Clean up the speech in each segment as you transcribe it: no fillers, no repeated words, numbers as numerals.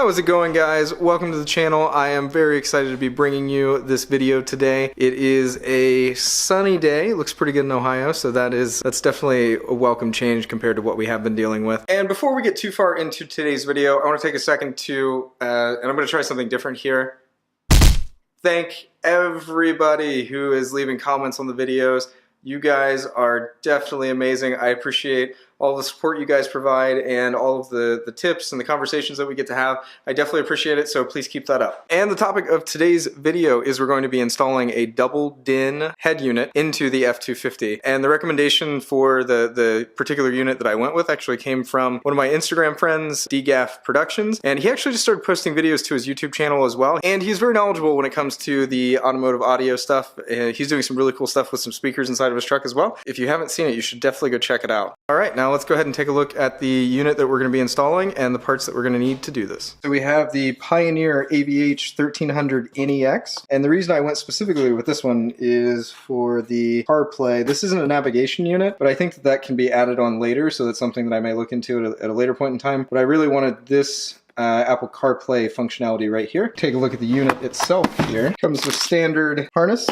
How is it going, guys? Welcome to the channel. I am very excited to be bringing you this video today. It is a sunny day. It looks pretty good in Ohio, so that's definitely a welcome change compared to what we have been dealing with. And before we get too far into today's video, I want to take a second to, and I'm going to try something different here. Thank everybody who is leaving comments on the videos. You guys are definitely amazing. I appreciate all the support you guys provide and all of the tips and the conversations that we get to have. I definitely appreciate it, so please keep that up. And the topic of today's video is we're going to be installing a double DIN head unit into the F250. And the recommendation for the particular unit that I went with actually came from one of my Instagram friends, DGAF Productions, and he actually just started posting videos to his YouTube channel as well. And he's very knowledgeable when it comes to the automotive audio stuff. He's doing some really cool stuff with some speakers inside of his truck as well. If you haven't seen it, you should definitely go check it out. All right, now let's go ahead and take a look at the unit that we're going to be installing and the parts that we're going to need to do this. So we have the Pioneer AVH 1300 NEX, and the reason I went specifically with this one is for the CarPlay. This isn't a navigation unit, but I think that can be added on later, so that's something that I may look into at a later point in time. But I really wanted this Apple CarPlay functionality right here. Take a look at the unit itself here. Comes with standard harness.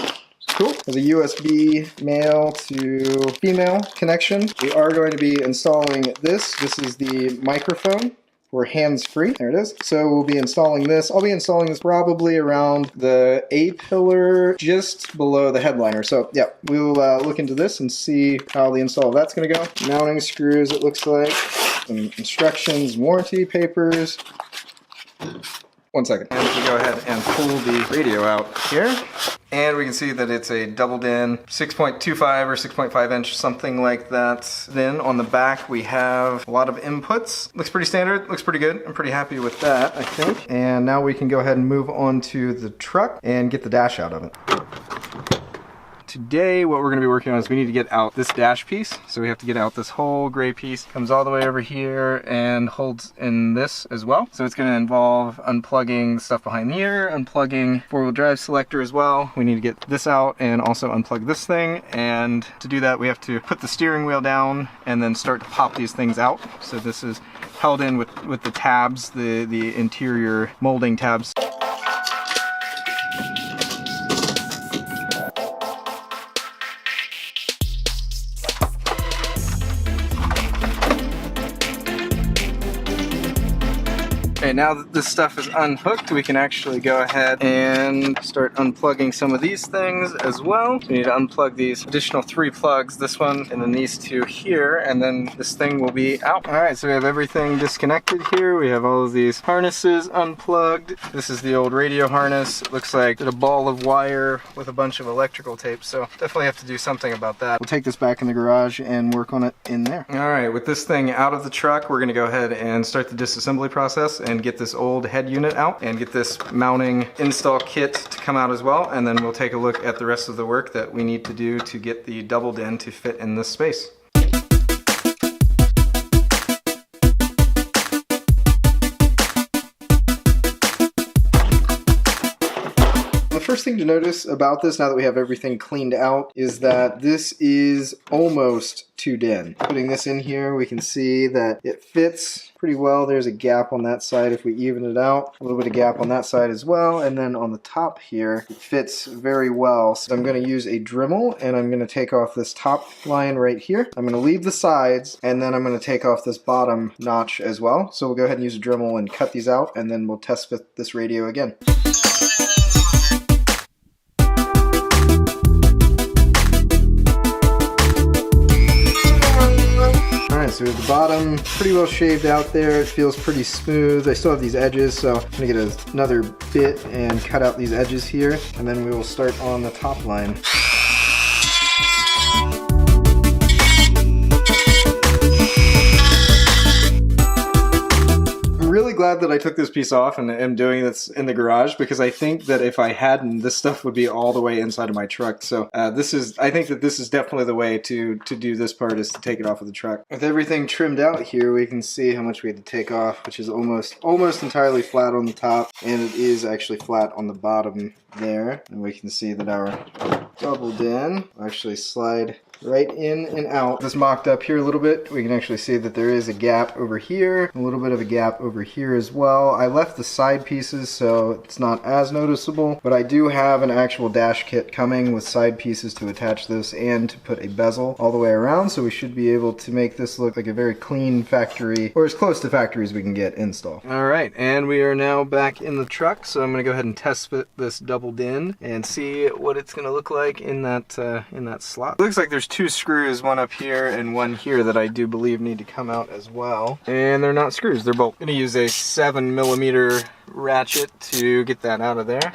Cool. There's a USB male to female connection. We are going to be installing this. This is the microphone for hands-free. There it is. So we'll be installing this. I'll be installing this probably around the A-pillar just below the headliner. So yeah, we'll look into this and see how the install of that's going to go. Mounting screws, it looks like. Some instructions, warranty papers. One second. And we go ahead and pull the radio out here. And we can see that it's a double DIN 6.25 or 6.5 inch, something like that. Then on the back we have a lot of inputs. Looks pretty standard, looks pretty good. I'm pretty happy with that, I think. And now we can go ahead and move on to the truck and get the dash out of it. Today what we're going to be working on is we need to get out this dash piece. So we have to get out this whole gray piece. Comes all the way over here and holds in this as well. So it's going to involve unplugging stuff behind here, unplugging four-wheel drive selector as well. We need to get this out and also unplug this thing. And to do that we have to put the steering wheel down and then start to pop these things out. So this is held in with the tabs, the interior molding tabs. Okay, now that this stuff is unhooked, we can actually go ahead and start unplugging some of these things as well. We need to unplug these additional 3 plugs, this one and then these 2 here, and then this thing will be out. Alright, so we have everything disconnected here. We have all of these harnesses unplugged. This is the old radio harness. It looks like a ball of wire with a bunch of electrical tape, so definitely have to do something about that. We'll take this back in the garage and work on it in there. Alright, with this thing out of the truck, we're going to go ahead and start the disassembly process and get this old head unit out and get this mounting install kit to come out as well, and then we'll take a look at the rest of the work that we need to do to get the double DIN to fit in this space. The first thing to notice about this, now that we have everything cleaned out, is that this is almost 2 DIN. Putting this in here, we can see that it fits pretty well. There's a gap on that side if we even it out. A little bit of gap on that side as well. And then on the top here, it fits very well. So I'm going to use a Dremel and I'm going to take off this top line right here. I'm going to leave the sides and then I'm going to take off this bottom notch as well. So we'll go ahead and use a Dremel and cut these out and then we'll test fit this radio again. So the bottom pretty well shaved out there. It feels pretty smooth. I still have these edges, so I'm gonna get another bit and cut out these edges here, and then we will start on the top line. Really glad that I took this piece off and am doing this in the garage, because I think that if I hadn't, this stuff would be all the way inside of my truck. So I think that this is definitely the way to do this part, is to take it off of the truck. With everything trimmed out here, we can see how much we had to take off, which is almost entirely flat on the top, and it is actually flat on the bottom there. And we can see that our double DIN will actually slide right in and out. This mocked up here a little bit. We can actually see that there is a gap over here, a little bit of a gap over here as well. I left the side pieces so it's not as noticeable, but I do have an actual dash kit coming with side pieces to attach this and to put a bezel all the way around, so we should be able to make this look like a very clean factory, or as close to factory as we can get install. Alright, and we are now back in the truck, so I'm going to go ahead and test fit this doubled in and see what it's going to look like in that slot. It looks like there's two screws, one up here and one here, that I do believe need to come out as well. And they're not screws, they're bolts. I'm going to use a 7mm ratchet to get that out of there.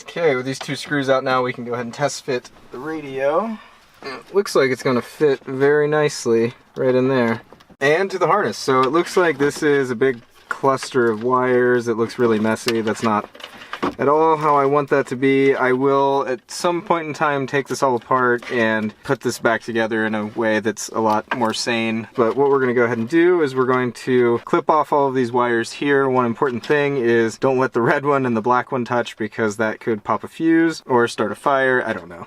Okay, with these two screws out now, we can go ahead and test fit the radio. It looks like it's going to fit very nicely right in there. And to the harness. So it looks like this is a big cluster of wires. It looks really messy. That's not at all how I want that to be. I will at some point in time take this all apart and put this back together in a way that's a lot more sane. But what we're going to go ahead and do is we're going to clip off all of these wires here. One important thing is don't let the red one and the black one touch, because that could pop a fuse or start a fire. I don't know.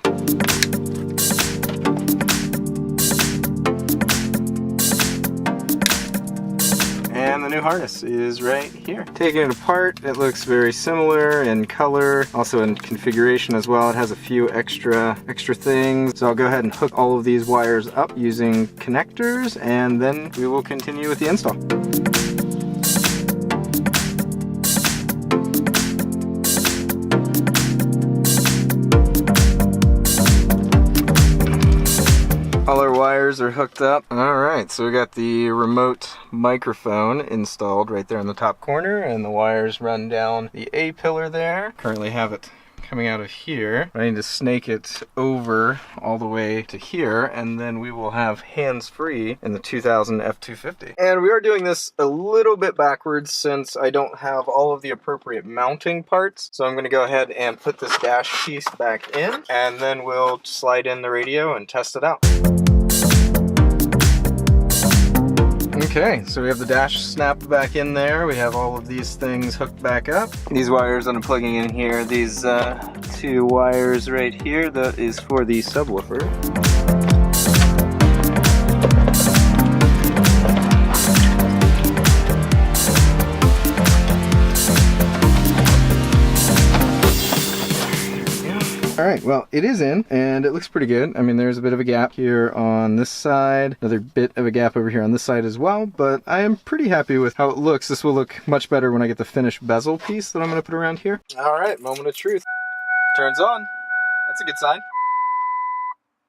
And the new harness is right here. Taking it apart, it looks very similar in color, also in configuration as well. It has a few extra things. So I'll go ahead and hook all of these wires up using connectors, and then we will continue with the install. All our wires are hooked up. Alright, so we got the remote microphone installed right there in the top corner, and the wires run down the A pillar there. Currently have it coming out of here. I need to snake it over all the way to here, and then we will have hands-free in the 2000 F250. And we are doing this a little bit backwards since I don't have all of the appropriate mounting parts. So I'm going to go ahead and put this dash piece back in, and then we'll slide in the radio and test it out. Okay, so we have the dash snapped back in there. We have all of these things hooked back up. These wires I'm plugging in here, these two wires right here, that is for the subwoofer. Alright, well, it is in, and it looks pretty good. I mean, there's a bit of a gap here on this side, another bit of a gap over here on this side as well, but I am pretty happy with how it looks. This will look much better when I get the finished bezel piece that I'm going to put around here. Alright, moment of truth. Turns on. That's a good sign.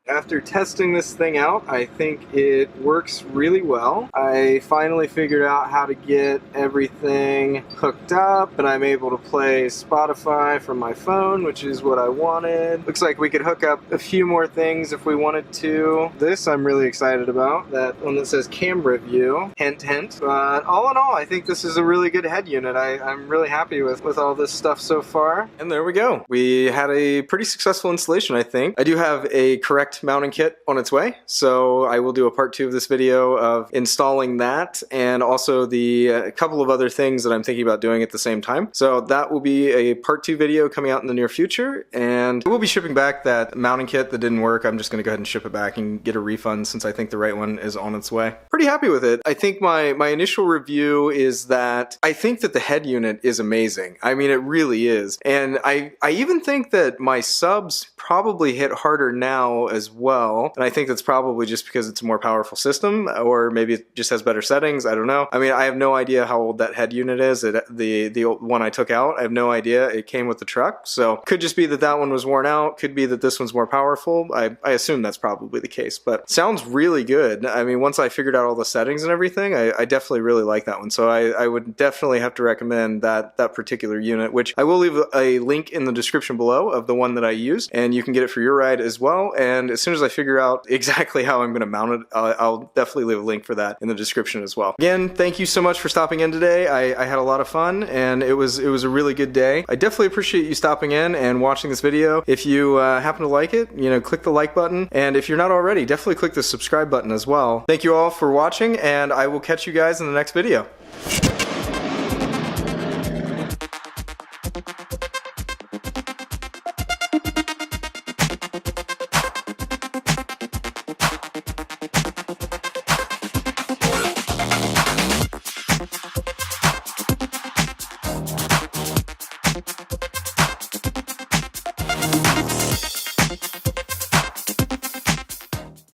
After testing this thing out, I think it works really well. I finally figured out how to get everything hooked up, and I'm able to play Spotify from my phone, which is what I wanted. Looks like we could hook up a few more things if we wanted to. This I'm really excited about, that one that says camera view, hint hint. But all in all, I think this is a really good head unit. I'm really happy with all this stuff so far. And there we go. We had a pretty successful installation, I think. I do have a correct mounting kit on its way, so I will do a part 2 of this video of installing that, and also a couple of other things that I'm thinking about doing at the same time. So that will be a part 2 video coming out in the near future, and we'll be shipping back that mounting kit that didn't work. I'm just going to go ahead and ship it back and get a refund, since I think the right one is on its way. Pretty happy with it. I think my initial review is that I think that the head unit is amazing. I mean, it really is, and I even think that my subs probably hit harder now as well, and I think that's probably just because it's a more powerful system, or maybe it just has better settings. I don't know. I mean, I have no idea how old that head unit is. The one I took out, I have no idea. It came with the truck, so could just be that one was worn out, could be that this one's more powerful. I assume that's probably the case, but sounds really good. I mean, once I figured out all the settings and everything, I definitely really like that one, so I would definitely have to recommend that particular unit, which I will leave a link in the description below of the one that I used, and you can get it for your ride as well. And as soon as I figure out exactly how I'm going to mount it, I'll definitely leave a link for that in the description as well. Again, thank you so much for stopping in today. I had a lot of fun, and it was a really good day. I definitely appreciate you stopping in and watching this video. If you happen to like it, click the like button, and if you're not already, definitely click the subscribe button as well. Thank you all for watching, and I will catch you guys in the next video.